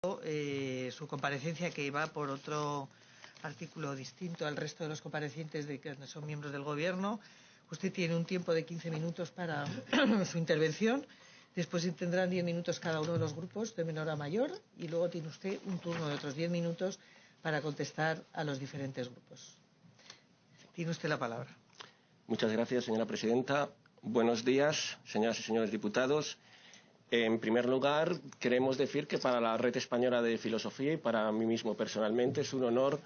su comparecencia, que va por otro artículo distinto al resto de los comparecientes que son miembros del Gobierno. Usted tiene un tiempo de 15 minutos para su intervención. Después tendrán 10 minutos cada uno de los grupos, de menor a mayor, y luego tiene usted un turno de otros 10 minutos para contestar a los diferentes grupos. Tiene usted la palabra. Muchas gracias, señora presidenta. Buenos días, señoras y señores diputados. En primer lugar, queremos decir que para la Red Española de Filosofía y para mí mismo personalmente es un honor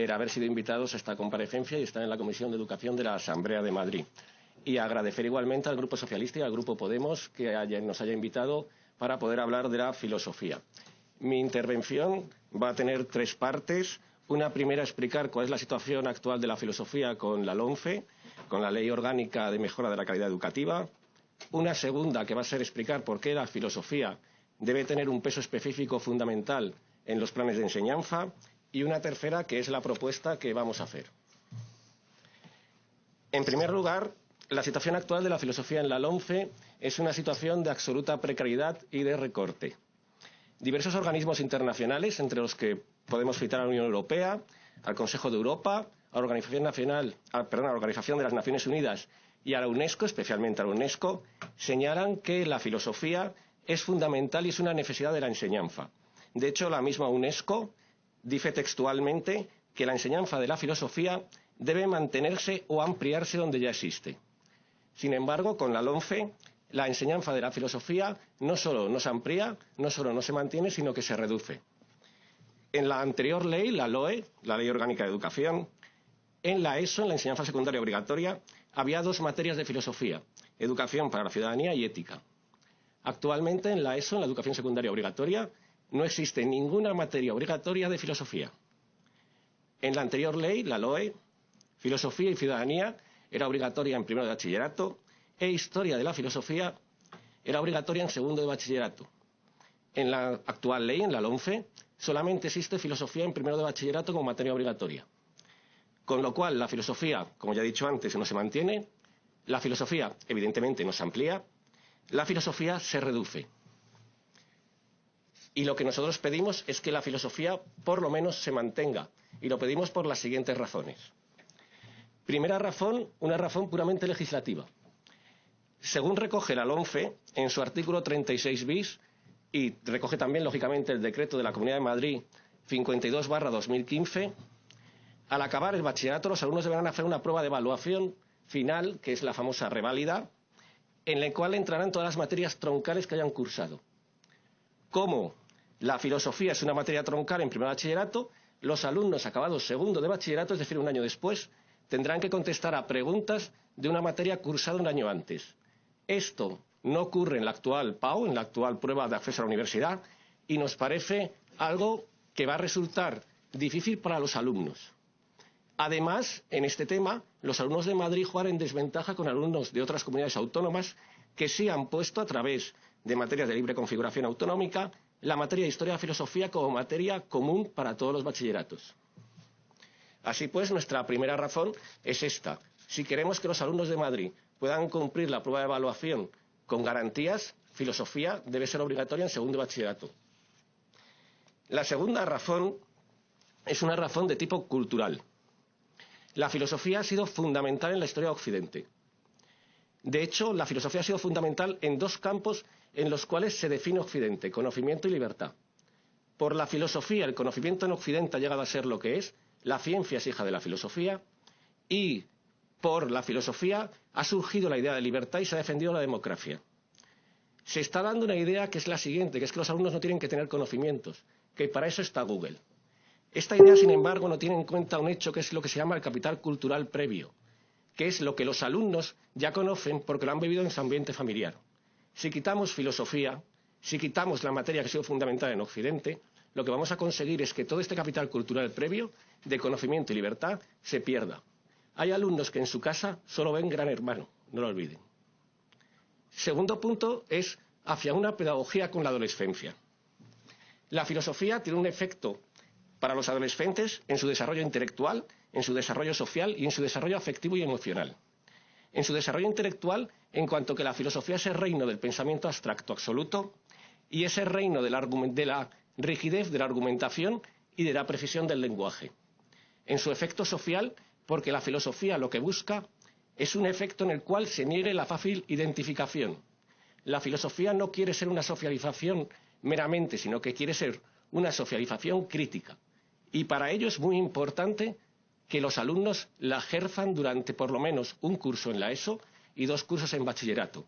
haber sido invitados a esta comparecencia y estar en la Comisión de Educación de la Asamblea de Madrid. Y agradecer igualmente al Grupo Socialista y al Grupo Podemos que nos haya invitado para poder hablar de la filosofía. Mi intervención va a tener tres partes. Una primera, explicar cuál es la situación actual de la filosofía con la LOMCE, con la Ley Orgánica de Mejora de la Calidad Educativa. Una segunda, que va a ser explicar por qué la filosofía debe tener un peso específico fundamental en los planes de enseñanza. Y una tercera, que es la propuesta que vamos a hacer. En primer lugar, la situación actual de la filosofía en la LOMCE es una situación de absoluta precariedad y de recorte. Diversos organismos internacionales, entre los que podemos citar a la Unión Europea, al Consejo de Europa, a la Organización de las Naciones Unidas y a la UNESCO, especialmente a la UNESCO, señalan que la filosofía es fundamental y es una necesidad de la enseñanza. De hecho, la misma UNESCO dice textualmente que la enseñanza de la filosofía debe mantenerse o ampliarse donde ya existe. Sin embargo, con la LOMCE, la enseñanza de la filosofía no solo no se amplía, no solo no se mantiene, sino que se reduce. En la anterior ley, la LOE, la Ley Orgánica de Educación, en la ESO, en la enseñanza secundaria obligatoria, había dos materias de filosofía: educación para la ciudadanía y ética. Actualmente, en la ESO, en la educación secundaria obligatoria, no existe ninguna materia obligatoria de filosofía. En la anterior ley, la LOE, filosofía y ciudadanía era obligatoria en primero de bachillerato e historia de la filosofía era obligatoria en segundo de bachillerato. En la actual ley, en la LOMCE, solamente existe filosofía en primero de bachillerato como materia obligatoria. Con lo cual, la filosofía, como ya he dicho antes, no se mantiene, la filosofía, evidentemente, no se amplía, la filosofía se reduce. Y lo que nosotros pedimos es que la filosofía, por lo menos, se mantenga. Y lo pedimos por las siguientes razones. Primera razón, una razón puramente legislativa. Según recoge la LOMCE, en su artículo 36 bis, y recoge también, lógicamente, el decreto de la Comunidad de Madrid 52/2015, al acabar el bachillerato, los alumnos deberán hacer una prueba de evaluación final, que es la famosa reválida, en la cual entrarán todas las materias troncales que hayan cursado. Como la filosofía es una materia troncal en primer bachillerato, los alumnos acabados segundo de bachillerato, es decir, un año después, tendrán que contestar a preguntas de una materia cursada un año antes. Esto no ocurre en la actual PAU, en la actual prueba de acceso a la universidad, y nos parece algo que va a resultar difícil para los alumnos. Además, en este tema, los alumnos de Madrid juegan en desventaja con alumnos de otras comunidades autónomas que sí han puesto, a través de materias de libre configuración autonómica, la materia de Historia y Filosofía como materia común para todos los bachilleratos. Así pues, nuestra primera razón es esta. Si queremos que los alumnos de Madrid puedan cumplir la prueba de evaluación con garantías, filosofía debe ser obligatoria en segundo de bachillerato. La segunda razón es una razón de tipo cultural. La filosofía ha sido fundamental en la historia de Occidente. De hecho, la filosofía ha sido fundamental en dos campos en los cuales se define Occidente: conocimiento y libertad. Por la filosofía, el conocimiento en Occidente ha llegado a ser lo que es, la ciencia es hija de la filosofía, y por la filosofía ha surgido la idea de libertad y se ha defendido la democracia. Se está dando una idea que es la siguiente, que es que los alumnos no tienen que tener conocimientos, que para eso está Google. Esta idea, sin embargo, no tiene en cuenta un hecho que es lo que se llama el capital cultural previo, que es lo que los alumnos ya conocen porque lo han vivido en su ambiente familiar. Si quitamos filosofía, si quitamos la materia que ha sido fundamental en Occidente, lo que vamos a conseguir es que todo este capital cultural previo de conocimiento y libertad se pierda. Hay alumnos que en su casa solo ven Gran Hermano, no lo olviden. Segundo punto es hacia una pedagogía con la adolescencia. La filosofía tiene un efecto para los adolescentes en su desarrollo intelectual, en su desarrollo social y en su desarrollo afectivo y emocional. En su desarrollo intelectual, en cuanto que la filosofía es el reino del pensamiento abstracto absoluto y es el reino de la rigidez de la argumentación y de la precisión del lenguaje. En su efecto social, porque la filosofía lo que busca es un efecto en el cual se niegue la fácil identificación. La filosofía no quiere ser una socialización meramente, sino que quiere ser una socialización crítica. Y para ello es muy importante que los alumnos la ejerzan durante por lo menos un curso en la ESO y 2 cursos en bachillerato.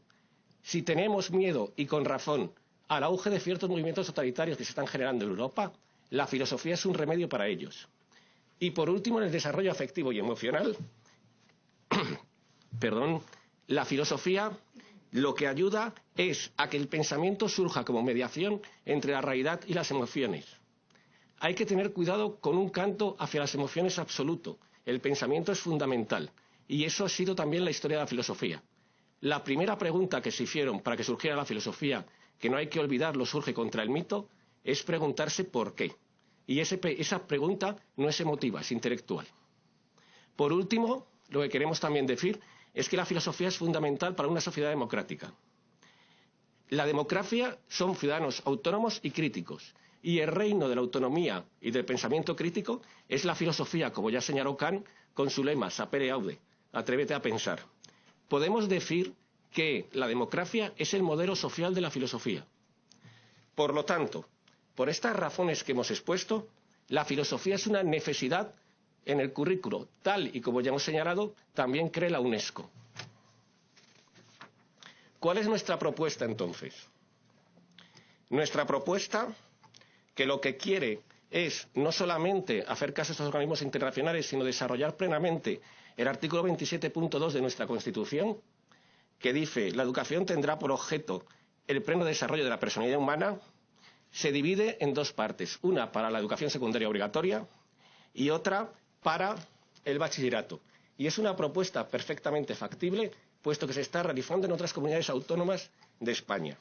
Si tenemos miedo, y con razón, al auge de ciertos movimientos totalitarios que se están generando en Europa, la filosofía es un remedio para ellos. Y por último, en el desarrollo afectivo y emocional, la filosofía lo que ayuda es a que el pensamiento surja como mediación entre la realidad y las emociones. Hay que tener cuidado con un canto hacia las emociones absoluto. El pensamiento es fundamental. Y eso ha sido también la historia de la filosofía. La primera pregunta que se hicieron para que surgiera la filosofía, que no hay que olvidarlo, surge contra el mito, es preguntarse por qué. Y esa pregunta no es emotiva, es intelectual. Por último, lo que queremos también decir es que la filosofía es fundamental para una sociedad democrática. La democracia son ciudadanos autónomos y críticos. Y el reino de la autonomía y del pensamiento crítico es la filosofía, como ya señaló Kant, con su lema sapere aude, atrévete a pensar. Podemos decir que la democracia es el modelo social de la filosofía. Por lo tanto, por estas razones que hemos expuesto, la filosofía es una necesidad en el currículo, tal y como ya hemos señalado, también cree la UNESCO. ¿Cuál es nuestra propuesta entonces? Nuestra propuesta, que lo que quiere es no solamente hacer caso a estos organismos internacionales, sino desarrollar plenamente el artículo 27.2 de nuestra Constitución, que dice: la educación tendrá por objeto el pleno desarrollo de la personalidad humana, se divide en 2 partes, una para la educación secundaria obligatoria y otra para el bachillerato. Y es una propuesta perfectamente factible, puesto que se está realizando en otras comunidades autónomas de España.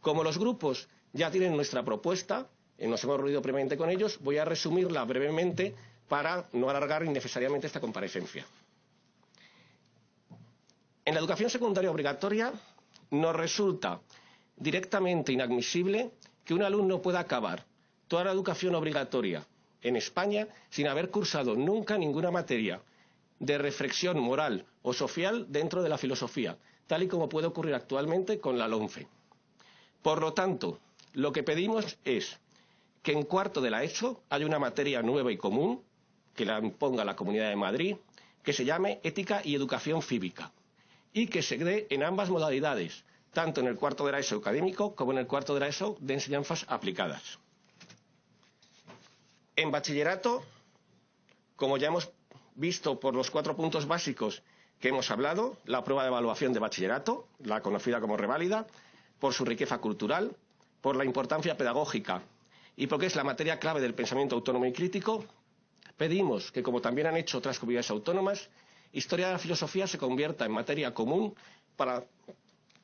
Como los grupos ya tienen nuestra propuesta, nos hemos reunido previamente con ellos, voy a resumirla brevemente para no alargar innecesariamente esta comparecencia. En la educación secundaria obligatoria nos resulta directamente inadmisible que un alumno pueda acabar toda la educación obligatoria en España sin haber cursado nunca ninguna materia de reflexión moral o social dentro de la filosofía, tal y como puede ocurrir actualmente con la LOMCE. Por lo tanto, lo que pedimos es que en cuarto de la ESO haya una materia nueva y común, que la imponga la Comunidad de Madrid, que se llame Ética y Educación Cívica, y que se dé en ambas modalidades, tanto en el cuarto de la ESO académico como en el cuarto de la ESO de enseñanzas aplicadas. En bachillerato, como ya hemos visto por los 4 puntos básicos que hemos hablado, la prueba de evaluación de bachillerato, la conocida como reválida, por su riqueza cultural, por la importancia pedagógica y porque es la materia clave del pensamiento autónomo y crítico, pedimos que, como también han hecho otras comunidades autónomas, Historia de la Filosofía se convierta en materia común para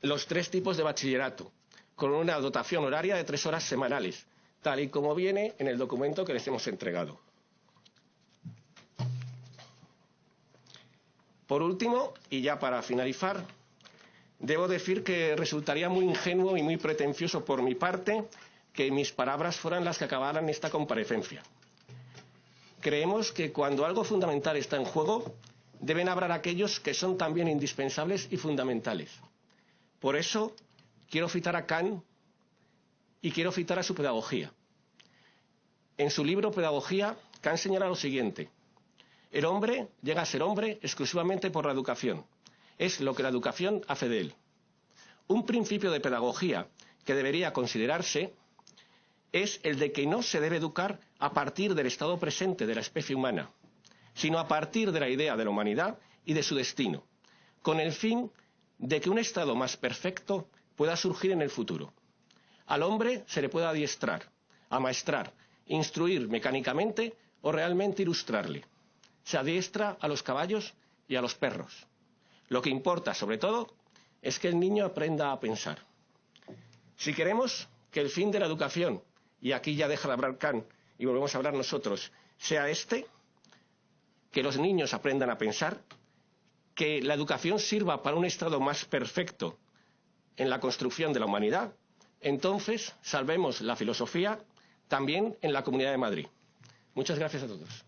los 3 tipos de bachillerato, con una dotación horaria de 3 horas semanales, tal y como viene en el documento que les hemos entregado. Por último, y ya para finalizar, debo decir que resultaría muy ingenuo y muy pretencioso por mi parte que mis palabras fueran las que acabaran esta comparecencia. Creemos que cuando algo fundamental está en juego, deben hablar aquellos que son también indispensables y fundamentales. Por eso, quiero citar a Kant y quiero citar a su pedagogía. En su libro Pedagogía, Kant señala lo siguiente: el hombre llega a ser hombre exclusivamente por la educación. Es lo que la educación hace de él. Un principio de pedagogía que debería considerarse es el de que no se debe educar a partir del estado presente de la especie humana, sino a partir de la idea de la humanidad y de su destino, con el fin de que un estado más perfecto pueda surgir en el futuro. Al hombre se le puede adiestrar, amaestrar, instruir mecánicamente o realmente ilustrarle. Se adiestra a los caballos y a los perros. Lo que importa, sobre todo, es que el niño aprenda a pensar. Si queremos que el fin de la educación, y aquí ya deja de hablar Kant y volvemos a hablar nosotros, sea que los niños aprendan a pensar, que la educación sirva para un estado más perfecto en la construcción de la humanidad, Entonces, salvemos la filosofía también en la Comunidad de Madrid. Muchas gracias a todos.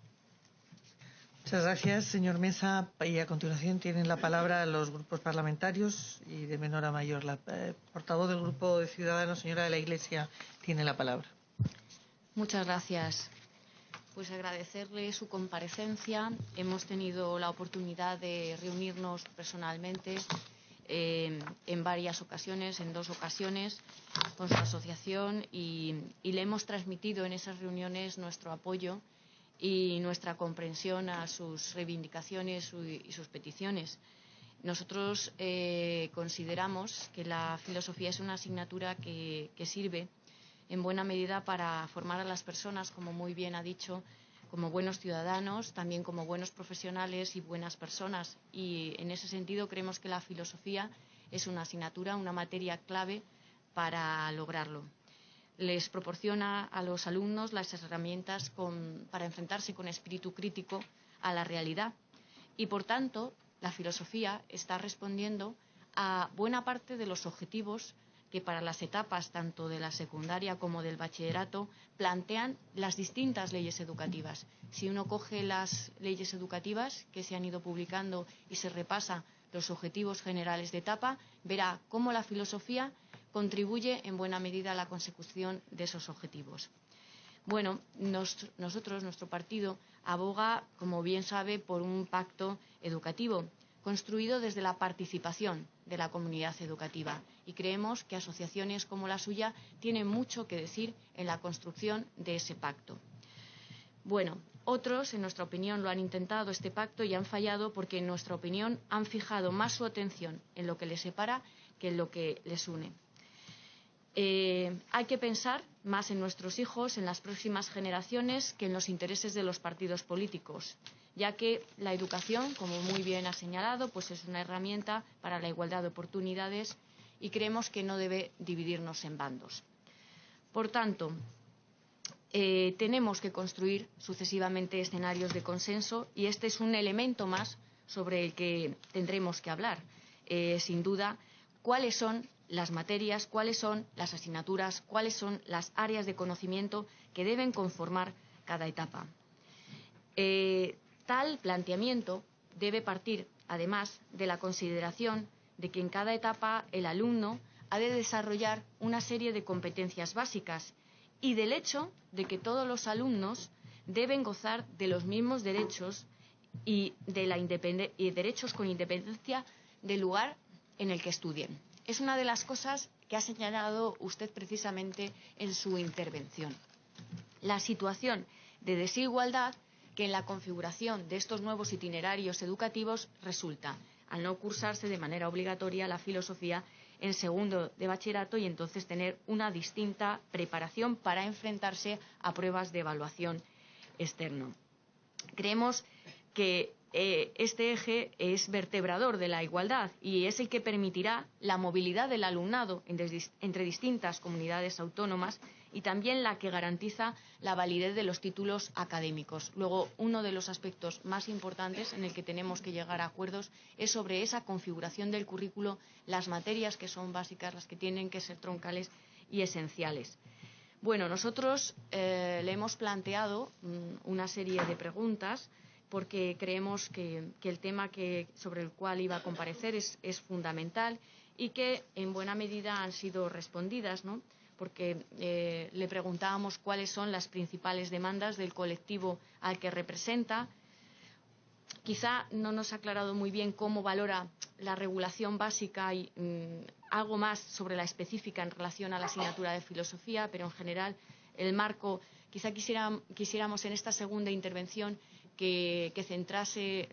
Muchas gracias, señor Mesa. Y a continuación tienen la palabra los grupos parlamentarios y de menor a mayor. La portavoz del Grupo de Ciudadanos, señora de la Iglesia, tiene la palabra. Muchas gracias. Pues agradecerle su comparecencia. Hemos tenido la oportunidad de reunirnos personalmente en varias ocasiones, en 2 ocasiones, con su asociación y le hemos transmitido en esas reuniones nuestro apoyo y nuestra comprensión a sus reivindicaciones y sus peticiones. Nosotros consideramos que la filosofía es una asignatura que sirve en buena medida para formar a las personas, como muy bien ha dicho, como buenos ciudadanos, también como buenos profesionales y buenas personas. Y en ese sentido creemos que la filosofía es una asignatura, una materia clave para lograrlo. Les proporciona a los alumnos las herramientas para enfrentarse con espíritu crítico a la realidad. Y, por tanto, la filosofía está respondiendo a buena parte de los objetivos que para las etapas tanto de la secundaria como del bachillerato plantean las distintas leyes educativas. Si uno coge las leyes educativas que se han ido publicando y se repasa los objetivos generales de etapa, verá cómo la filosofía contribuye en buena medida a la consecución de esos objetivos. Bueno, nuestro partido aboga, como bien sabe, por un pacto educativo construido desde la participación de la comunidad educativa y creemos que asociaciones como la suya tienen mucho que decir en la construcción de ese pacto. Bueno, otros, en nuestra opinión, lo han intentado este pacto y han fallado porque, en nuestra opinión, han fijado más su atención en lo que les separa que en lo que les une. Hay que pensar más en nuestros hijos, en las próximas generaciones, que en los intereses de los partidos políticos, ya que la educación, como muy bien ha señalado, pues es una herramienta para la igualdad de oportunidades y creemos que no debe dividirnos en bandos. Por tanto, tenemos que construir sucesivamente escenarios de consenso y este es un elemento más sobre el que tendremos que hablar. Sin duda, cuáles son las materias, cuáles son las asignaturas, cuáles son las áreas de conocimiento que deben conformar cada etapa. Tal planteamiento debe partir, además, de la consideración de que en cada etapa el alumno ha de desarrollar una serie de competencias básicas y del hecho de que todos los alumnos deben gozar de los mismos derechos y derechos con independencia del lugar en el que estudien. Es una de las cosas que ha señalado usted precisamente en su intervención. La situación de desigualdad que en la configuración de estos nuevos itinerarios educativos resulta al no cursarse de manera obligatoria la filosofía en segundo de bachillerato y entonces tener una distinta preparación para enfrentarse a pruebas de evaluación externo. Creemos que este eje es vertebrador de la igualdad y es el que permitirá la movilidad del alumnado entre distintas comunidades autónomas y también la que garantiza la validez de los títulos académicos. Luego, uno de los aspectos más importantes en el que tenemos que llegar a acuerdos es sobre esa configuración del currículo, las materias que son básicas, las que tienen que ser troncales y esenciales. Bueno, nosotros le hemos planteado una serie de preguntas porque creemos que el tema sobre el cual iba a comparecer es fundamental y que en buena medida han sido respondidas, ¿no? Porque le preguntábamos cuáles son las principales demandas del colectivo al que representa. Quizá no nos ha aclarado muy bien cómo valora la regulación básica y algo más sobre la específica en relación a la asignatura de filosofía, pero en general el marco, quizá quisiéramos en esta segunda intervención que centrase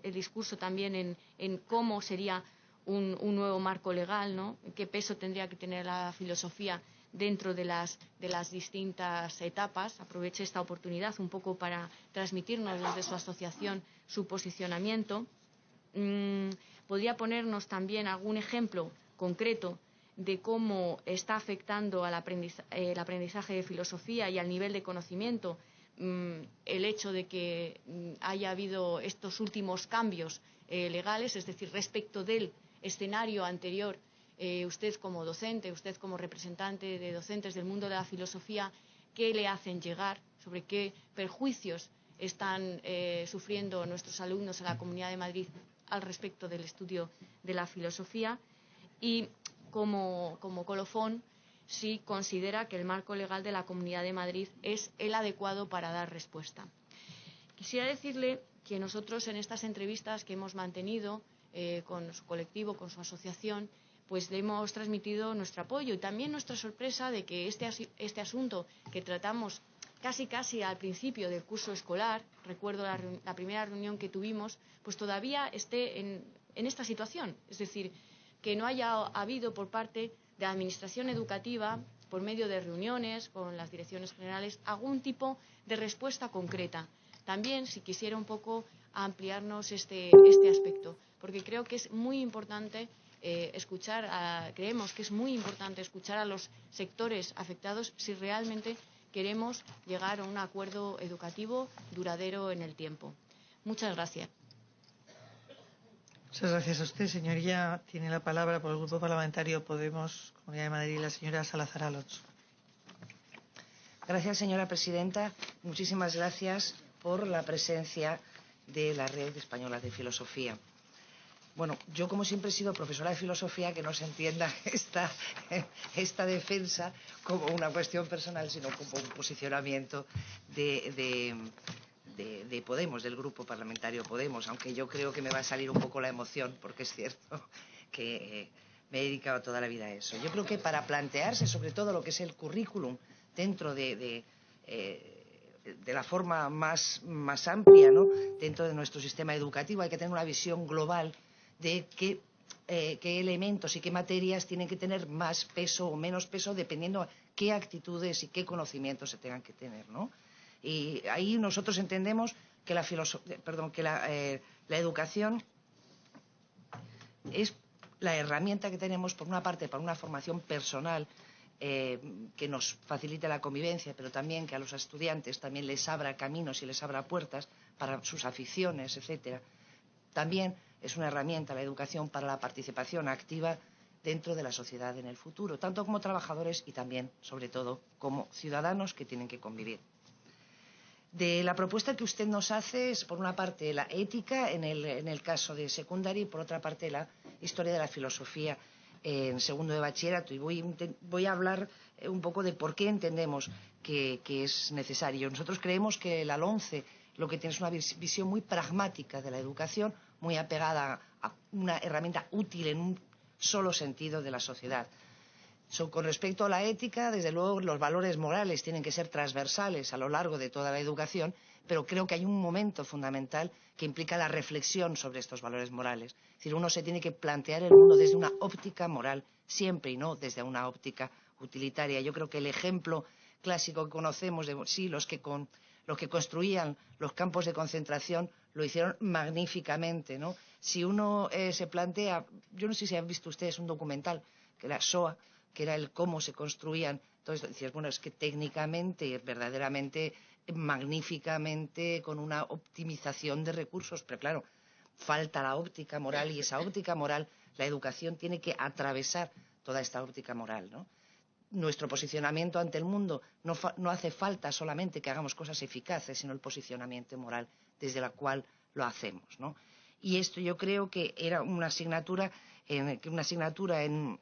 el discurso también en cómo sería un nuevo marco legal, ¿no? ¿Qué peso tendría que tener la filosofía dentro de las distintas etapas? Aproveche esta oportunidad un poco para transmitirnos desde su asociación su posicionamiento. Podría ponernos también algún ejemplo concreto de cómo está afectando al el aprendizaje de filosofía y al nivel de conocimiento el hecho de que haya habido estos últimos cambios legales, es decir, respecto del escenario anterior usted como docente, usted como representante de docentes del mundo de la filosofía, qué le hacen llegar, sobre qué perjuicios están sufriendo nuestros alumnos en la Comunidad de Madrid al respecto del estudio de la filosofía, y como colofón, si considera que el marco legal de la Comunidad de Madrid es el adecuado para dar respuesta. Quisiera decirle que nosotros en estas entrevistas que hemos mantenido con su colectivo, con su asociación, pues le hemos transmitido nuestro apoyo y también nuestra sorpresa de que este asunto que tratamos casi al principio del curso escolar, recuerdo la primera reunión que tuvimos, pues todavía esté en esta situación. Es decir, que no haya habido por parte de la Administración Educativa, por medio de reuniones con las direcciones generales, algún tipo de respuesta concreta. También, si quisiera un poco ampliarnos este aspecto, porque creo que es muy importante creemos que es muy importante escuchar a los sectores afectados si realmente queremos llegar a un acuerdo educativo duradero en el tiempo. Muchas gracias. Muchas gracias a usted, señoría. Tiene la palabra por el Grupo Parlamentario Podemos, Comunidad de Madrid, la señora Salazar Alonso. Gracias, señora presidenta. Muchísimas gracias por la presencia de la Red Española de Filosofía. Bueno, yo como siempre he sido profesora de filosofía, que no se entienda esta defensa como una cuestión personal, sino como un posicionamiento de Podemos, del Grupo Parlamentario Podemos, aunque yo creo que me va a salir un poco la emoción, porque es cierto que me he dedicado toda la vida a eso. Yo creo que para plantearse sobre todo lo que es el currículum dentro de la forma más amplia, ¿no?, dentro de nuestro sistema educativo, hay que tener una visión global de qué elementos y qué materias tienen que tener más peso o menos peso dependiendo qué actitudes y qué conocimientos se tengan que tener, ¿no? Y ahí nosotros entendemos que la educación es la herramienta que tenemos, por una parte, para una formación personal que nos facilite la convivencia, pero también que a los estudiantes también les abra caminos y les abra puertas para sus aficiones, etcétera. También es una herramienta, la educación, para la participación activa dentro de la sociedad en el futuro, tanto como trabajadores y también, sobre todo, como ciudadanos que tienen que convivir. De la propuesta que usted nos hace es, por una parte, la ética en el caso de secundaria y, por otra parte, la historia de la filosofía en segundo de bachillerato. Y voy a hablar un poco de por qué entendemos que es necesario. Nosotros creemos que la LOMCE lo que tiene es una visión muy pragmática de la educación, muy apegada a una herramienta útil en un solo sentido de la sociedad. Con respecto a la ética, desde luego los valores morales tienen que ser transversales a lo largo de toda la educación, pero creo que hay un momento fundamental que implica la reflexión sobre estos valores morales. Es decir, uno se tiene que plantear el mundo desde una óptica moral siempre y no desde una óptica utilitaria. Yo creo que el ejemplo clásico que conocemos de los que construían los campos de concentración lo hicieron magníficamente, ¿no? Si uno se plantea, yo no sé si han visto ustedes un documental que era Shoah, que era el cómo se construían. Entonces decías, bueno, es que técnicamente, verdaderamente, magníficamente, con una optimización de recursos, pero claro, falta la óptica moral, y esa óptica moral, la educación tiene que atravesar toda esta óptica moral, ¿no? Nuestro posicionamiento ante el mundo no hace falta solamente que hagamos cosas eficaces, sino el posicionamiento moral desde la cual lo hacemos, ¿no? Y esto yo creo que era una asignatura en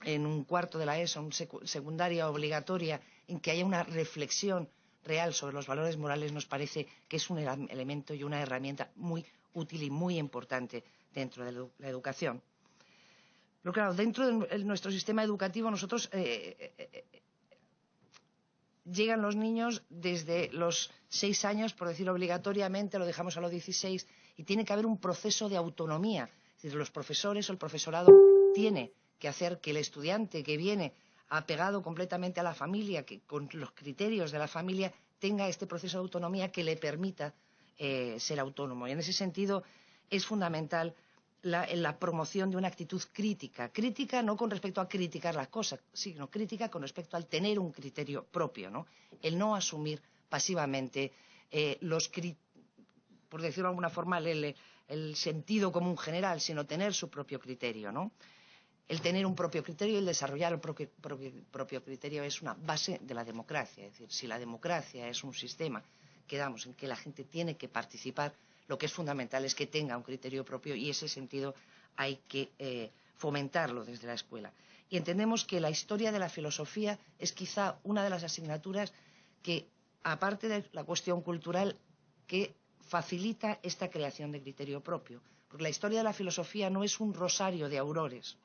un cuarto de la ESO, secundaria obligatoria, en que haya una reflexión real sobre los valores morales, nos parece que es un elemento y una herramienta muy útil y muy importante dentro de la educación. Pero claro, dentro de nuestro sistema educativo nosotros llegan los niños desde los 6 años, por decirlo obligatoriamente, lo dejamos a los 16, y tiene que haber un proceso de autonomía. Es decir, los profesores o el profesorado tiene que hacer que el estudiante que viene apegado completamente a la familia, que con los criterios de la familia, tenga este proceso de autonomía que le permita ser autónomo. Y en ese sentido es fundamental la promoción de una actitud crítica. Crítica no con respecto a criticar las cosas, sino crítica con respecto al tener un criterio propio, ¿no? El no asumir pasivamente por decirlo de alguna forma, el sentido común general, sino tener su propio criterio, ¿no? El tener un propio criterio y el desarrollar el propio criterio es una base de la democracia. Es decir, si la democracia es un sistema que damos en que la gente tiene que participar, lo que es fundamental es que tenga un criterio propio y ese sentido hay que fomentarlo desde la escuela. Y entendemos que la historia de la filosofía es quizá una de las asignaturas que, aparte de la cuestión cultural, que facilita esta creación de criterio propio. Porque la historia de la filosofía no es un rosario de autores,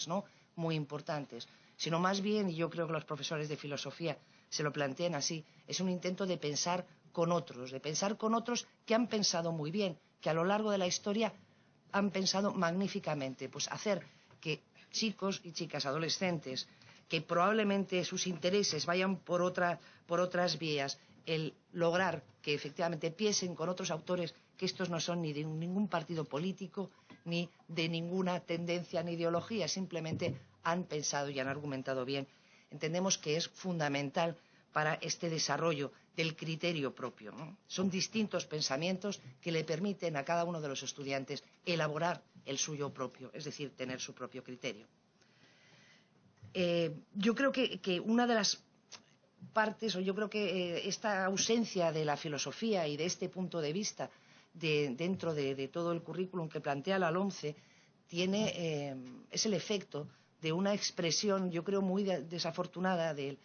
¿no?, muy importantes, sino más bien, y yo creo que los profesores de filosofía se lo plantean así, es un intento de pensar con otros que han pensado muy bien, que a lo largo de la historia han pensado magníficamente, pues hacer que chicos y chicas adolescentes que probablemente sus intereses vayan por otras vías, el lograr que efectivamente piensen con otros autores que estos no son ni de ningún partido político, ni de ninguna tendencia ni ideología, simplemente han pensado y han argumentado bien. Entendemos que es fundamental para este desarrollo del criterio propio, ¿no? Son distintos pensamientos que le permiten a cada uno de los estudiantes elaborar el suyo propio, es decir, tener su propio criterio. Yo creo que una de las partes, o yo creo que esta ausencia de la filosofía y de este punto de vista dentro de todo el currículum que plantea la LOMCE es el efecto de una expresión, yo creo, muy desafortunada del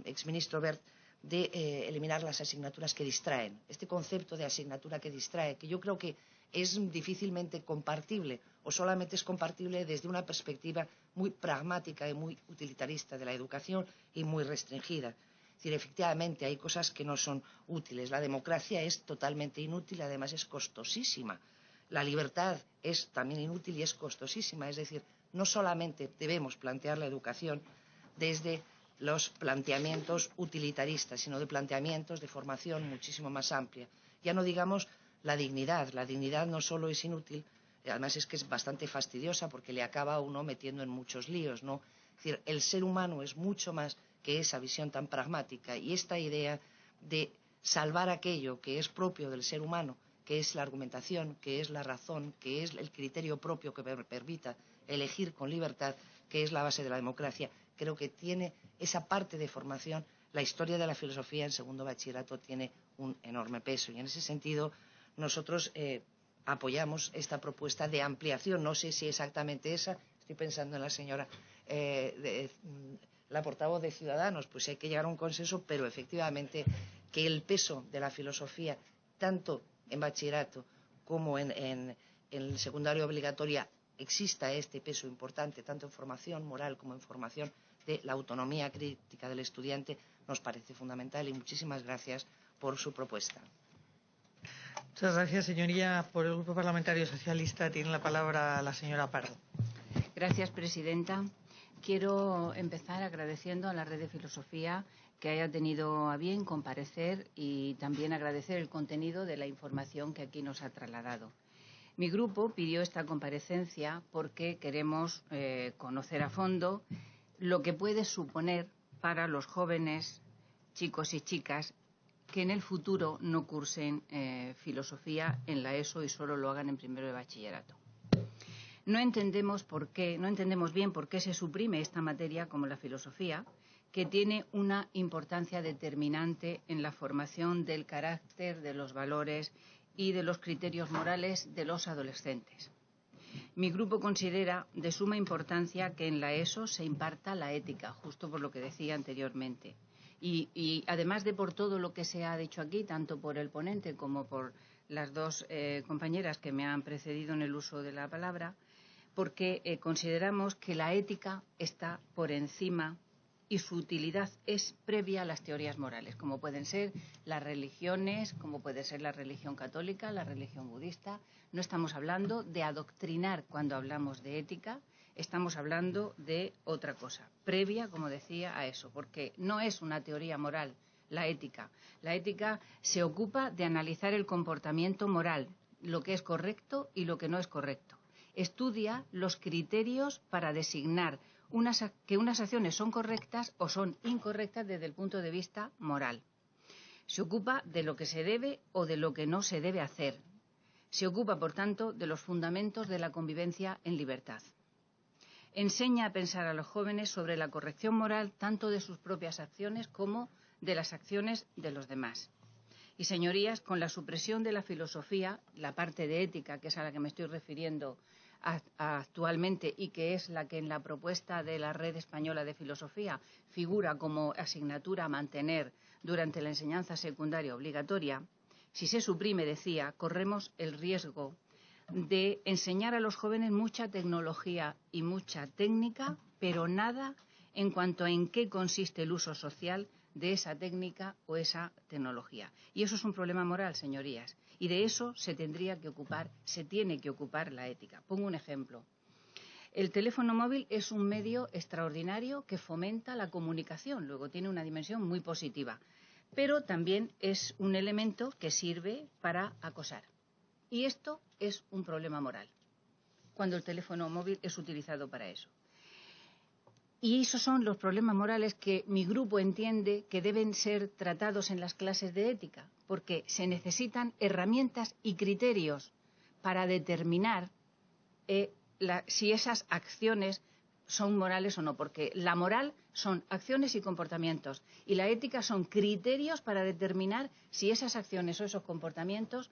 exministro Wert de eliminar las asignaturas que distraen. Este concepto de asignatura que distrae, que yo creo que es difícilmente compartible o solamente es compartible desde una perspectiva muy pragmática y muy utilitarista de la educación y muy restringida. Es decir, efectivamente hay cosas que no son útiles. La democracia es totalmente inútil, además es costosísima. La libertad es también inútil y es costosísima. Es decir, no solamente debemos plantear la educación desde los planteamientos utilitaristas, sino de planteamientos de formación muchísimo más amplia. Ya no digamos la dignidad. La dignidad no solo es inútil, además es que es bastante fastidiosa porque le acaba a uno metiendo en muchos líos, ¿no? Es decir, el ser humano es mucho más que esa visión tan pragmática y esta idea de salvar aquello que es propio del ser humano, que es la argumentación, que es la razón, que es el criterio propio que permita elegir con libertad, que es la base de la democracia. Creo que tiene esa parte de formación. La historia de la filosofía en segundo bachillerato tiene un enorme peso y en ese sentido nosotros apoyamos esta propuesta de ampliación. No sé si exactamente esa, estoy pensando en la señora, la portavoz de Ciudadanos, pues hay que llegar a un consenso, pero efectivamente que el peso de la filosofía, tanto en bachillerato como en el secundario obligatoria, exista este peso importante, tanto en formación moral como en formación de la autonomía crítica del estudiante, nos parece fundamental y muchísimas gracias por su propuesta. Muchas gracias, señoría. Por el Grupo Parlamentario Socialista tiene la palabra la señora Pardo. Gracias, presidenta. Quiero empezar agradeciendo a la Red de Filosofía que haya tenido a bien comparecer y también agradecer el contenido de la información que aquí nos ha trasladado. Mi grupo pidió esta comparecencia porque queremos conocer a fondo lo que puede suponer para los jóvenes, chicos y chicas, que en el futuro no cursen filosofía en la ESO y solo lo hagan en primero de bachillerato. No entendemos bien por qué se suprime esta materia como la filosofía, que tiene una importancia determinante en la formación del carácter, de los valores y de los criterios morales de los adolescentes. Mi grupo considera de suma importancia que en la ESO se imparta la ética, justo por lo que decía anteriormente. Y además de por todo lo que se ha dicho aquí, tanto por el ponente como por las dos compañeras que me han precedido en el uso de la palabra, porque consideramos que la ética está por encima y su utilidad es previa a las teorías morales, como pueden ser las religiones, como puede ser la religión católica, la religión budista. No estamos hablando de adoctrinar cuando hablamos de ética, estamos hablando de otra cosa, previa, como decía, a eso, porque no es una teoría moral la ética. La ética se ocupa de analizar el comportamiento moral, lo que es correcto y lo que no es correcto. Estudia los criterios para designar que unas acciones son correctas o son incorrectas desde el punto de vista moral. Se ocupa de lo que se debe o de lo que no se debe hacer. Se ocupa, por tanto, de los fundamentos de la convivencia en libertad. enseña a pensar a los jóvenes sobre la corrección moral tanto de sus propias acciones como de las acciones de los demás. Y, señorías, con la supresión de la filosofía, la parte de ética, que es a la que me estoy refiriendo actualmente y que es la que en la propuesta de la Red Española de Filosofía figura como asignatura a mantener durante la enseñanza secundaria obligatoria, si se suprime, decía, corremos el riesgo de enseñar a los jóvenes mucha tecnología y mucha técnica, pero nada en cuanto a en qué consiste el uso social de esa técnica o esa tecnología. Y eso es un problema moral, señorías. Y de eso se tiene que ocupar la ética. Pongo un ejemplo. El teléfono móvil es un medio extraordinario que fomenta la comunicación. Luego tiene una dimensión muy positiva. Pero también es un elemento que sirve para acosar. Y esto es un problema moral, cuando el teléfono móvil es utilizado para eso. Y esos son los problemas morales que mi grupo entiende que deben ser tratados en las clases de ética, porque se necesitan herramientas y criterios para determinar si esas acciones son morales o no, porque la moral son acciones y comportamientos, y la ética son criterios para determinar si esas acciones o esos comportamientos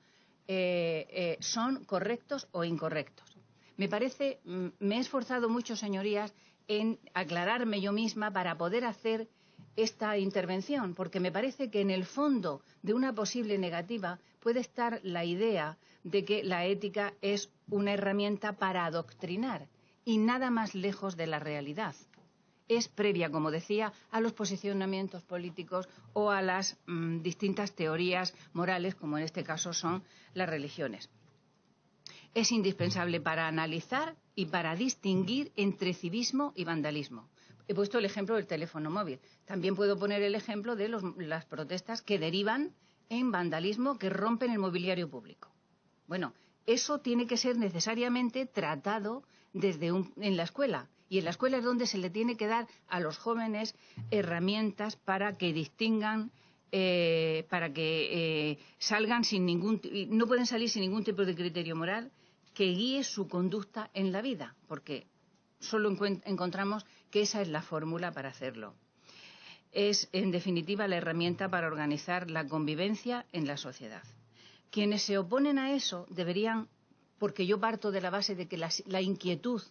son correctos o incorrectos. Me he esforzado mucho, señorías, en aclararme yo misma para poder hacer esta intervención, porque me parece que en el fondo de una posible negativa puede estar la idea de que la ética es una herramienta para adoctrinar y nada más lejos de la realidad. Es previa, como decía, a los posicionamientos políticos o a las distintas teorías morales, como en este caso son las religiones. Es indispensable para analizar y para distinguir entre civismo y vandalismo. He puesto el ejemplo del teléfono móvil. También puedo poner el ejemplo de las protestas que derivan en vandalismo, que rompen el mobiliario público. Bueno, eso tiene que ser necesariamente tratado en la escuela. Y en la escuela es donde se le tiene que dar a los jóvenes herramientas para que distingan, para que salgan no pueden salir sin ningún tipo de criterio moral que guíe su conducta en la vida, porque solo encontramos que esa es la fórmula para hacerlo. Es, en definitiva, la herramienta para organizar la convivencia en la sociedad. Quienes se oponen a eso deberían, porque yo parto de la base de que la inquietud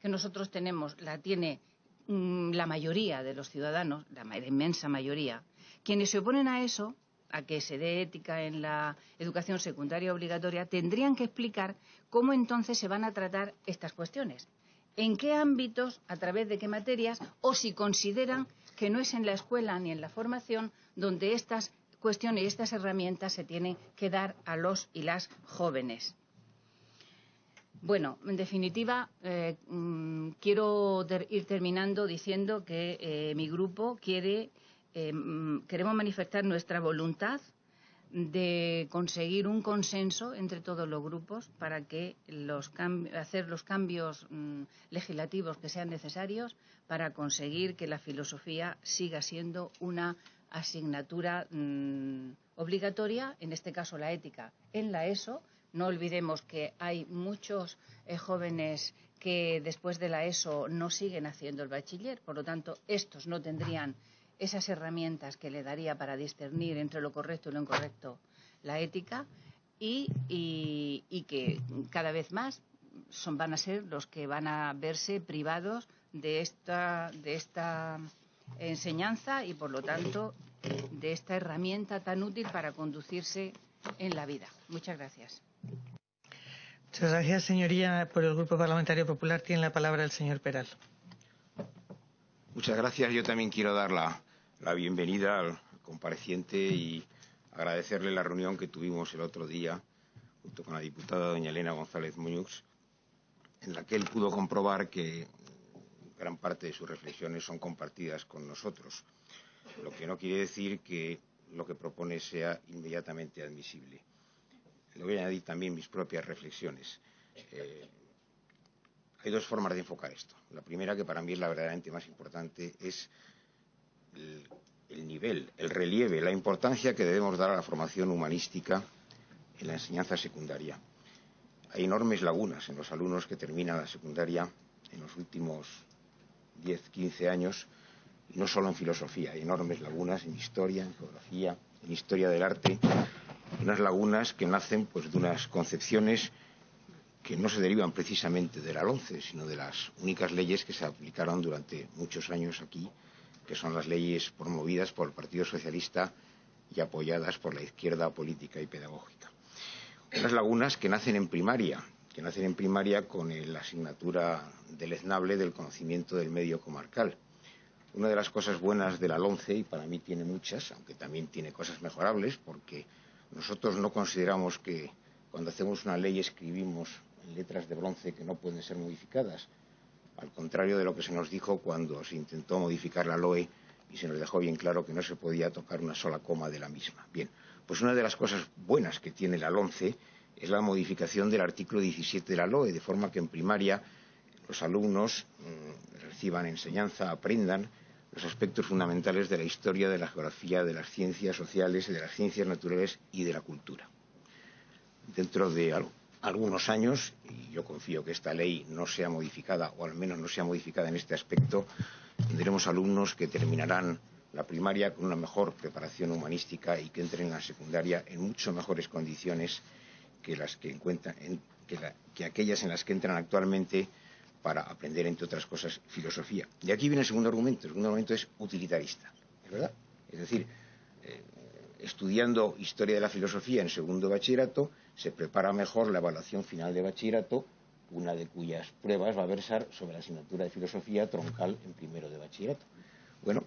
que nosotros tenemos la tiene la mayoría de los ciudadanos, la inmensa mayoría. Quienes se oponen a eso, a que se dé ética en la educación secundaria obligatoria, tendrían que explicar cómo entonces se van a tratar estas cuestiones. ¿En qué ámbitos, a través de qué materias, o si consideran que no es en la escuela ni en la formación donde estas cuestiones y estas herramientas se tienen que dar a los y las jóvenes? Bueno, en definitiva, quiero ir terminando diciendo que mi grupo queremos manifestar nuestra voluntad de conseguir un consenso entre todos los grupos para que hacer los cambios legislativos que sean necesarios para conseguir que la filosofía siga siendo una asignatura obligatoria, en este caso la ética, en la ESO. No olvidemos que hay muchos jóvenes que después de la ESO no siguen haciendo el bachiller, por lo tanto, estos no tendrían esas herramientas que le daría para discernir entre lo correcto y lo incorrecto la ética y que cada vez más van a ser los que van a verse privados de esta enseñanza y, por lo tanto, de esta herramienta tan útil para conducirse en la vida. Muchas gracias. Muchas gracias, señoría. Por el Grupo Parlamentario Popular tiene la palabra el señor Peral. Muchas gracias. Yo también quiero dar la bienvenida al compareciente y agradecerle la reunión que tuvimos el otro día junto con la diputada doña Elena González Muñoz, en la que él pudo comprobar que gran parte de sus reflexiones son compartidas con nosotros, lo que no quiere decir que lo que propone sea inmediatamente admisible. Le voy a añadir también mis propias reflexiones. Hay dos formas de enfocar esto. La primera, que para mí es la verdaderamente más importante, es el nivel, el relieve, la importancia que debemos dar a la formación humanística en la enseñanza secundaria. Hay enormes lagunas en los alumnos que terminan la secundaria en los últimos 10, 15 años, y no solo en filosofía, hay enormes lagunas en historia, en geografía, en historia del arte, unas lagunas que nacen pues de unas concepciones que no se derivan precisamente de la LOMCE, sino de las únicas leyes que se aplicaron durante muchos años aquí, que son las leyes promovidas por el Partido Socialista y apoyadas por la izquierda política y pedagógica. Unas lagunas que nacen en primaria con la asignatura deleznable del conocimiento del medio comarcal. Una de las cosas buenas de la LOMCE, y para mí tiene muchas, aunque también tiene cosas mejorables, porque nosotros no consideramos que cuando hacemos una ley escribimos en letras de bronce que no pueden ser modificadas, al contrario de lo que se nos dijo cuando se intentó modificar la LOE y se nos dejó bien claro que no se podía tocar una sola coma de la misma. Bien, pues una de las cosas buenas que tiene la LOMCE es la modificación del artículo 17 de la LOE, de forma que en primaria los alumnos reciban enseñanza, aprendan los aspectos fundamentales de la historia, de la geografía, de las ciencias sociales, de las ciencias naturales y de la cultura. Dentro de algunos años, y yo confío que esta ley no sea modificada, o al menos no sea modificada en este aspecto, tendremos alumnos que terminarán la primaria con una mejor preparación humanística y que entren en la secundaria en mucho mejores condiciones que las que encuentran, que aquellas en las que entran actualmente para aprender, entre otras cosas, filosofía. Y aquí viene el segundo argumento. El segundo argumento es utilitarista, ¿es verdad? Es decir, estudiando historia de la filosofía en segundo de bachillerato, se prepara mejor la evaluación final de bachillerato, una de cuyas pruebas va a versar sobre la asignatura de filosofía troncal en primero de bachillerato. Bueno,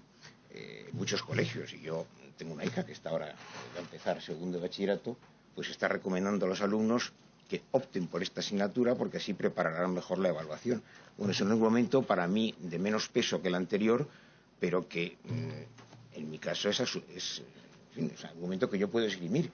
muchos colegios, y yo tengo una hija que está ahora va a empezar segundo de bachillerato, pues está recomendando a los alumnos que opten por esta asignatura porque así prepararán mejor la evaluación. Bueno, es un argumento para mí de menos peso que el anterior, pero que en mi caso es un argumento que yo puedo esgrimir.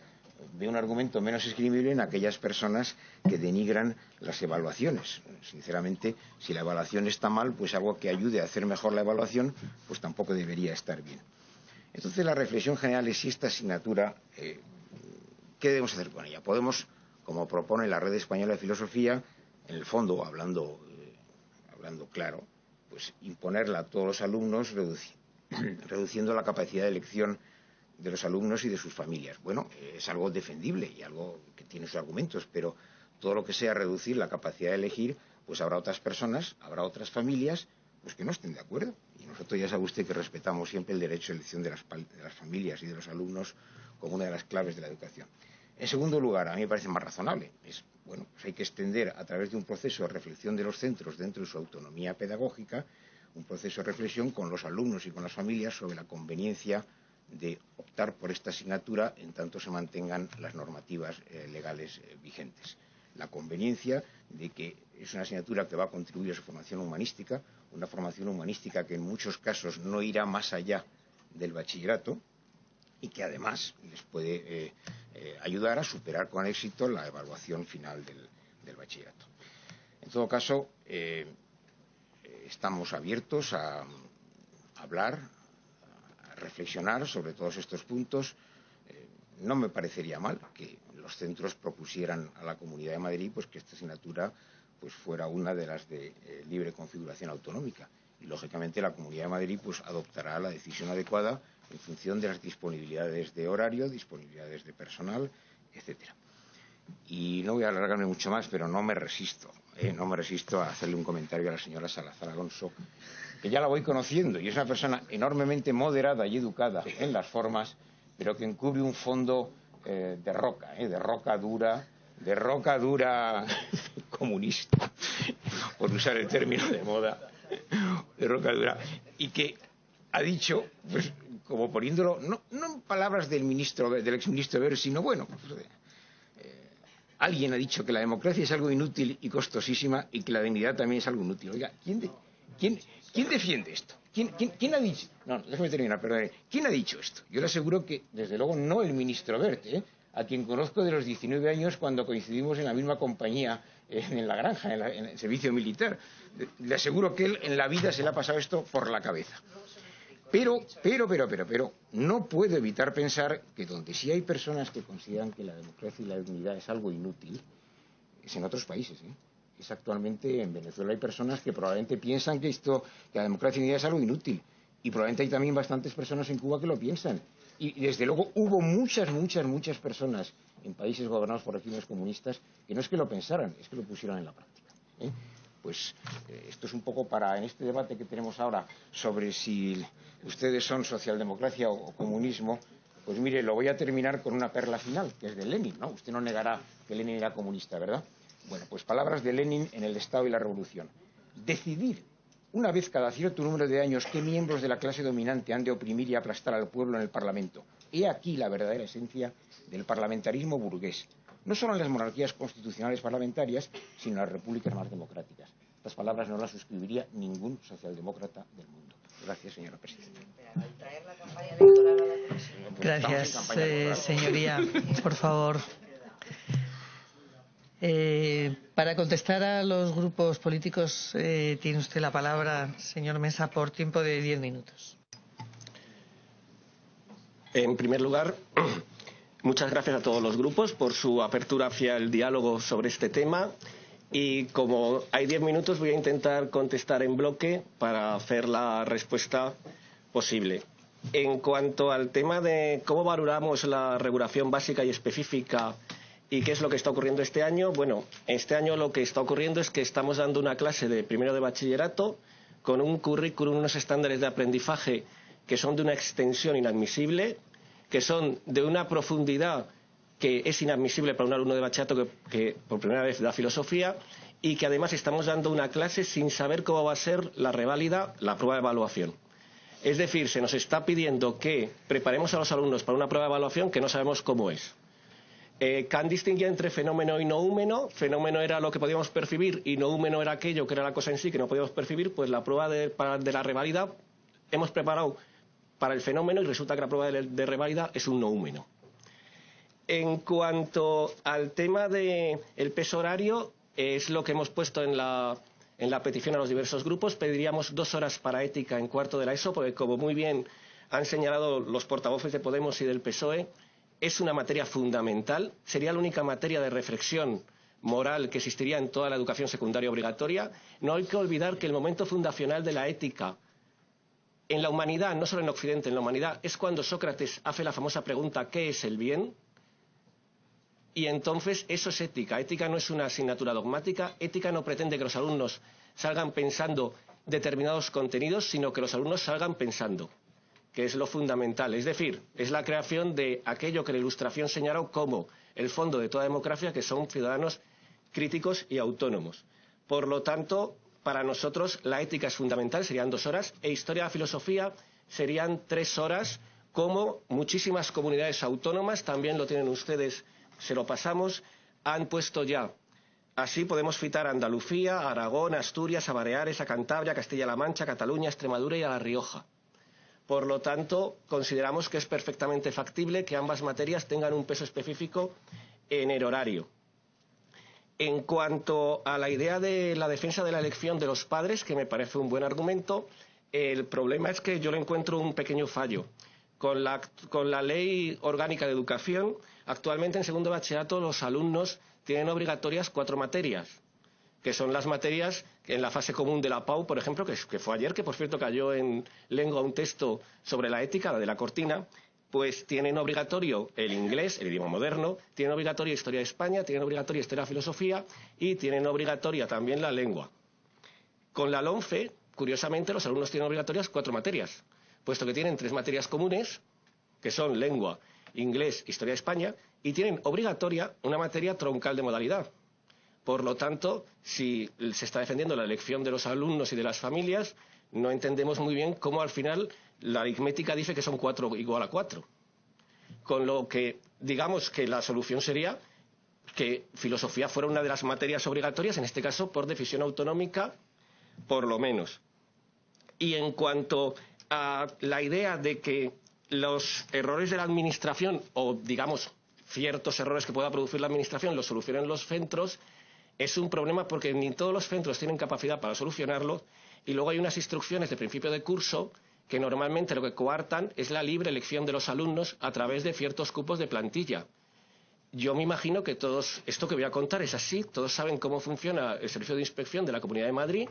Veo un argumento menos esgrimible en aquellas personas que denigran las evaluaciones. Sinceramente, si la evaluación está mal, pues algo que ayude a hacer mejor la evaluación, pues tampoco debería estar bien. Entonces, la reflexión general es si esta asignatura, ¿qué debemos hacer con ella? Podemos, como propone la Red Española de Filosofía, en el fondo, hablando claro, pues imponerla a todos los alumnos, reduciendo la capacidad de elección de los alumnos y de sus familias. Bueno, es algo defendible y algo que tiene sus argumentos, pero todo lo que sea reducir la capacidad de elegir, pues habrá otras personas, habrá otras familias, pues que no estén de acuerdo. Y nosotros ya sabe usted que respetamos siempre el derecho de elección de las familias y de los alumnos como una de las claves de la educación. En segundo lugar, a mí me parece más razonable. Pues hay que extender a través de un proceso de reflexión de los centros dentro de su autonomía pedagógica, un proceso de reflexión con los alumnos y con las familias sobre la conveniencia de optar por esta asignatura en tanto se mantengan las normativas legales vigentes. La conveniencia de que es una asignatura que va a contribuir a su formación humanística, una formación humanística que en muchos casos no irá más allá del bachillerato y que además les puede ayudar a superar con éxito la evaluación final del bachillerato. En todo caso, estamos abiertos a hablar, reflexionar sobre todos estos puntos. No me parecería mal que los centros propusieran a la Comunidad de Madrid pues que esta asignatura pues fuera una de las de libre configuración autonómica y lógicamente la Comunidad de Madrid pues adoptará la decisión adecuada en función de las disponibilidades de horario, disponibilidades de personal, etcétera. Y no voy a alargarme mucho más, pero no me resisto a hacerle un comentario a la señora Salazar Alonso, que ya la voy conociendo y es una persona enormemente moderada y educada en las formas, pero que encubre un fondo de roca dura comunista, por usar el término de moda, de roca dura, y que ha dicho, pues como poniéndolo, no en palabras del exministro Ver, sino bueno, alguien ha dicho que la democracia es algo inútil y costosísima y que la dignidad también es algo inútil. Oiga, ¿quién defiende esto? ¿Quién ha dicho? No, déjame terminar, perdón. ¿Quién ha dicho esto? Yo le aseguro que, desde luego, no el ministro Wert, a quien conozco de los 19 años cuando coincidimos en la misma compañía en la granja, en el servicio militar. Le aseguro que él en la vida se le ha pasado esto por la cabeza. Pero, no puedo evitar pensar que donde sí hay personas que consideran que la democracia y la dignidad es algo inútil, es en otros países, es actualmente en Venezuela. Hay personas que probablemente piensan que la democracia es algo inútil. Y probablemente hay también bastantes personas en Cuba que lo piensan. Y desde luego hubo muchas personas en países gobernados por regímenes comunistas que no es que lo pensaran, es que lo pusieron en la práctica. Pues esto es un poco en este debate que tenemos ahora sobre si ustedes son socialdemocracia o comunismo. Pues mire, lo voy a terminar con una perla final, que es de Lenin, ¿no? Usted no negará que Lenin era comunista, ¿verdad? Bueno, pues palabras de Lenin en El Estado y la Revolución. Decidir una vez cada cierto número de años qué miembros de la clase dominante han de oprimir y aplastar al pueblo en el Parlamento. He aquí la verdadera esencia del parlamentarismo burgués. No solo en las monarquías constitucionales parlamentarias, sino en las repúblicas más democráticas. Estas palabras no las suscribiría ningún socialdemócrata del mundo. Gracias, señora presidenta. Gracias, señoría. Por favor. Para contestar a los grupos políticos tiene usted la palabra, señor Mesa, por tiempo de 10 minutos. En primer lugar, muchas gracias a todos los grupos por su apertura hacia el diálogo sobre este tema. Y como hay 10 minutos, voy a intentar contestar en bloque para hacer la respuesta posible. En cuanto al tema de cómo valoramos la regulación básica y específica y qué es lo que está ocurriendo este año, bueno, este año lo que está ocurriendo es que estamos dando una clase de primero de bachillerato con un currículum, unos estándares de aprendizaje que son de una extensión inadmisible, que son de una profundidad que es inadmisible para un alumno de bachillerato que por primera vez da filosofía, y que además estamos dando una clase sin saber cómo va a ser la reválida, la prueba de evaluación. Es decir, se nos está pidiendo que preparemos a los alumnos para una prueba de evaluación que no sabemos cómo es. Kant distinguía entre fenómeno y noúmeno. Fenómeno era lo que podíamos percibir y noúmeno era aquello que era la cosa en sí que no podíamos percibir. Pues la prueba de la reválida hemos preparado para el fenómeno y resulta que la prueba de reválida es un noúmeno. En cuanto al tema del peso horario, es lo que hemos puesto en la petición a los diversos grupos. Pediríamos 2 horas para ética en cuarto de la ESO, porque como muy bien han señalado los portavoces de Podemos y del PSOE, es una materia fundamental. Sería la única materia de reflexión moral que existiría en toda la educación secundaria obligatoria. No hay que olvidar que el momento fundacional de la ética en la humanidad, no solo en Occidente, en la humanidad, es cuando Sócrates hace la famosa pregunta ¿qué es el bien? Y entonces eso es ética. Ética no es una asignatura dogmática. Ética no pretende que los alumnos salgan pensando determinados contenidos, sino que los alumnos salgan pensando, que es lo fundamental. Es decir, es la creación de aquello que la Ilustración señaló como el fondo de toda democracia, que son ciudadanos críticos y autónomos. Por lo tanto, para nosotros la ética es fundamental, serían 2 horas, e historia de la filosofía serían 3 horas, como muchísimas comunidades autónomas, también lo tienen ustedes, se lo pasamos, han puesto ya. Así podemos citar a Andalucía, a Aragón, a Asturias, a Baleares, a Cantabria, a Castilla-La Mancha, a Cataluña, a Extremadura y a La Rioja. Por lo tanto, consideramos que es perfectamente factible que ambas materias tengan un peso específico en el horario. En cuanto a la idea de la defensa de la elección de los padres, que me parece un buen argumento, el problema es que yo le encuentro un pequeño fallo. Con la Ley Orgánica de Educación, actualmente en segundo de bachillerato los alumnos tienen obligatorias 4 materias, que son las materias que en la fase común de la PAU, por ejemplo, que fue ayer, que por cierto cayó en lengua un texto sobre la ética, la de la Cortina, pues tienen obligatorio el inglés, el idioma moderno, tienen obligatoria historia de España, tienen obligatoria historia de filosofía y tienen obligatoria también la lengua. Con la LOMCE, curiosamente, los alumnos tienen obligatorias 4 materias, puesto que tienen 3 materias comunes, que son lengua, inglés, historia de España, y tienen obligatoria una materia troncal de modalidad. Por lo tanto, si se está defendiendo la elección de los alumnos y de las familias, no entendemos muy bien cómo al final la aritmética dice que son 4 igual a 4. Con lo que digamos que la solución sería que filosofía fuera una de las materias obligatorias, en este caso por decisión autonómica, por lo menos. Y en cuanto a la idea de que los errores de la administración, o digamos ciertos errores que pueda producir la administración, los solucionen los centros, es un problema porque ni todos los centros tienen capacidad para solucionarlo, y luego hay unas instrucciones de principio de curso que normalmente lo que coartan es la libre elección de los alumnos a través de ciertos cupos de plantilla. Yo me imagino que todos, esto que voy a contar es así, todos saben cómo funciona el servicio de inspección de la Comunidad de Madrid,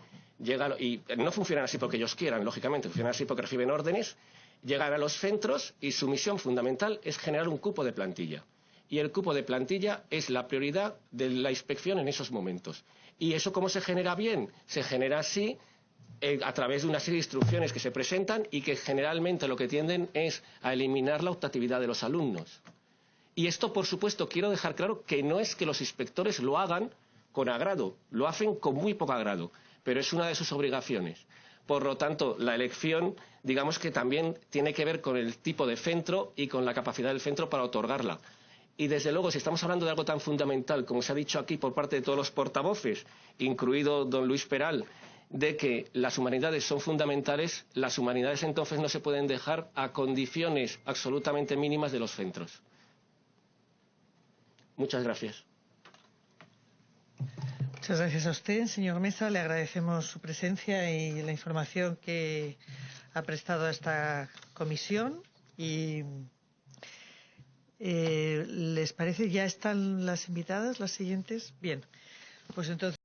y no funcionan así porque ellos quieran, lógicamente, funcionan así porque reciben órdenes, llegan a los centros y su misión fundamental es generar un cupo de plantilla. Y el cupo de plantilla es la prioridad de la inspección en esos momentos. ¿Y eso cómo se genera bien? Se genera así a través de una serie de instrucciones que se presentan y que generalmente lo que tienden es a eliminar la optatividad de los alumnos. Y esto, por supuesto, quiero dejar claro que no es que los inspectores lo hagan con agrado, lo hacen con muy poco agrado, pero es una de sus obligaciones. Por lo tanto, la elección, digamos que también tiene que ver con el tipo de centro y con la capacidad del centro para otorgarla. Y desde luego, si estamos hablando de algo tan fundamental, como se ha dicho aquí por parte de todos los portavoces, incluido don Luis Peral, de que las humanidades son fundamentales, las humanidades entonces no se pueden dejar a condiciones absolutamente mínimas de los centros. Muchas gracias. Muchas gracias a usted, señor Mesa. Le agradecemos su presencia y la información que ha prestado a esta comisión. Y ¿les parece? ¿Ya están las invitadas, las siguientes? Bien, pues entonces.